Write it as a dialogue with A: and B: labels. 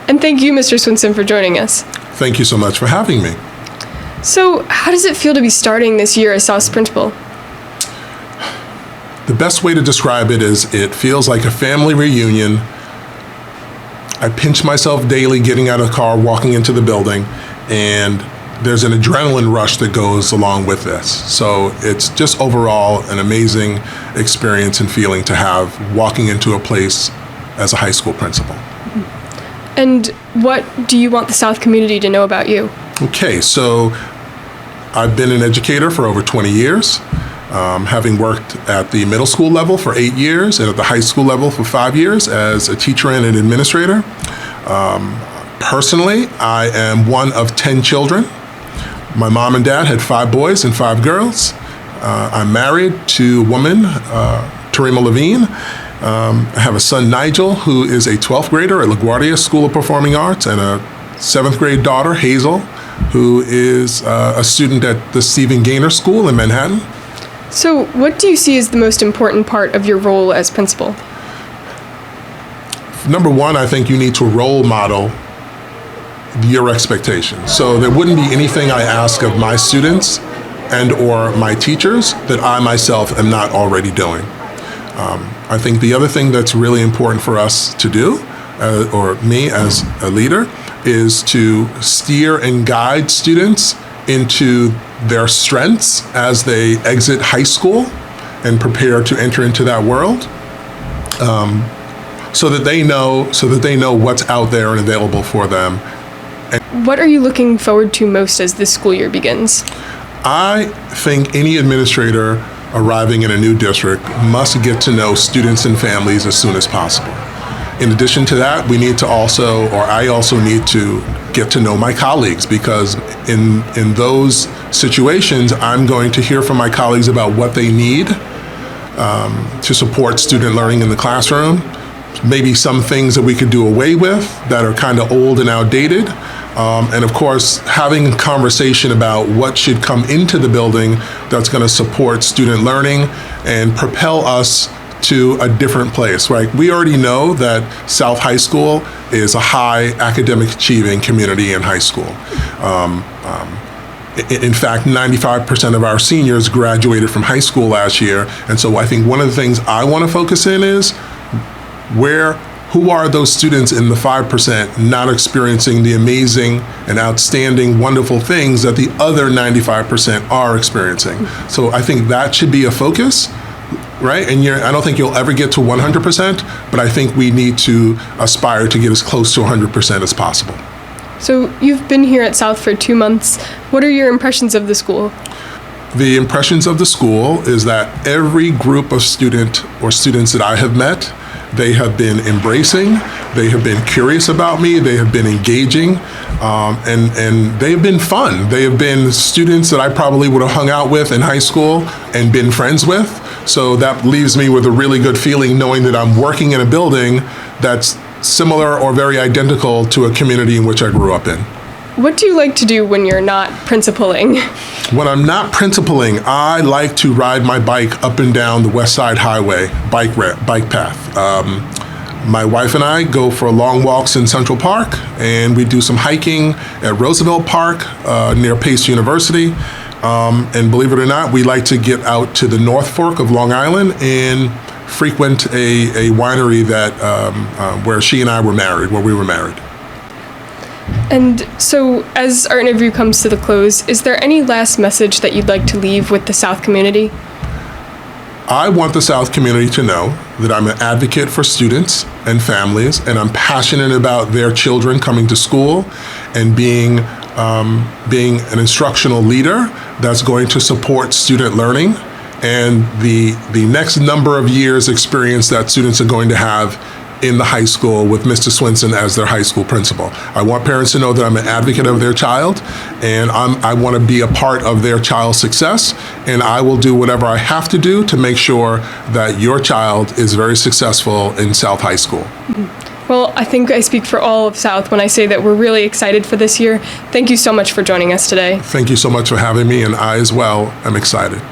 A: And thank you, Mr. Swinson, for joining us.
B: Thank you so much for having me.
A: So, how does it feel to be starting this year as South's principal?
B: The best way to describe it is it feels like a family reunion. I pinch myself daily getting out of the car, walking into the building, and there's an adrenaline rush that goes along with this. So it's just overall an amazing experience and feeling to have walking into a place as a high school principal.
A: And what do you want the South community to know about you?
B: Okay, so I've been an educator for over 20 years, having worked at the middle school level for 8 years and at the high school level for 5 years as a teacher and an administrator. Personally, I am one of 10 children. My mom and dad had 5 boys and 5 girls. I'm married to a woman, Tarima Levine. I have a son, Nigel, who is a 12th grader at LaGuardia School of Performing Arts, and a 7th grade daughter, Hazel, who is a student at the Stephen Gaynor School in Manhattan.
A: So, what do you see as the most important part of your role as principal?
B: Number one, I think you need to role model your expectations. So there wouldn't be anything I ask of my students and or my teachers that I myself am not already doing. I think the other thing that's really important for us to do, or me as a leader, is to steer and guide students into their strengths as they exit high school and prepare to enter into that world, so that they know what's out there and available for them.
A: What are you looking forward to most as this school year begins?
B: I think any administrator arriving in a new district must get to know students and families as soon as possible. In addition to that, I also need to get to know my colleagues, because in those situations, I'm going to hear from my colleagues about what they need to support student learning in the classroom. Maybe some things that we could do away with that are kind of old and outdated. And of course, having a conversation about what should come into the building that's going to support student learning and propel us to a different place, right? We already know that South High School is a high academic achieving community in high school. In fact, 95% of our seniors graduated from high school last year. And so I think one of the things I want to focus in is who are those students in the 5% not experiencing the amazing and outstanding, wonderful things that the other 95% are experiencing. So I think that should be a focus, right? And I don't think you'll ever get to 100%, but I think we need to aspire to get as close to 100% as possible.
A: So you've been here at South for 2 months. What are your impressions of the school?
B: The impressions of the school is that every group of students that I have met, they have been embracing, they have been curious about me, they have been engaging, and they have been fun. They have been students that I probably would have hung out with in high school and been friends with. So that leaves me with a really good feeling knowing that I'm working in a building that's similar or very identical to a community in which I grew up in.
A: What do you like to do when you're not principaling?
B: When I'm not principaling, I like to ride my bike up and down the West Side Highway bike path. My wife and I go for long walks in Central Park, and we do some hiking at Roosevelt Park near Pace University. And believe it or not, we like to get out to the North Fork of Long Island and frequent a winery where she and I were married, where we were married.
A: And so, as our interview comes to the close, is there any last message that you'd like to leave with the South community?
B: I want the South community to know that I'm an advocate for students and families, and I'm passionate about their children coming to school and being an instructional leader that's going to support student learning and the next number of years experience that students are going to have in the high school with Mr. Swinson as their high school principal. I want parents to know that I'm an advocate of their child, and I want to be a part of their child's success, and I will do whatever I have to do to make sure that your child is very successful in South High School.
A: Well, I think I speak for all of South when I say that we're really excited for this year. Thank you so much for joining us today.
B: Thank you so much for having me, and I as well am excited.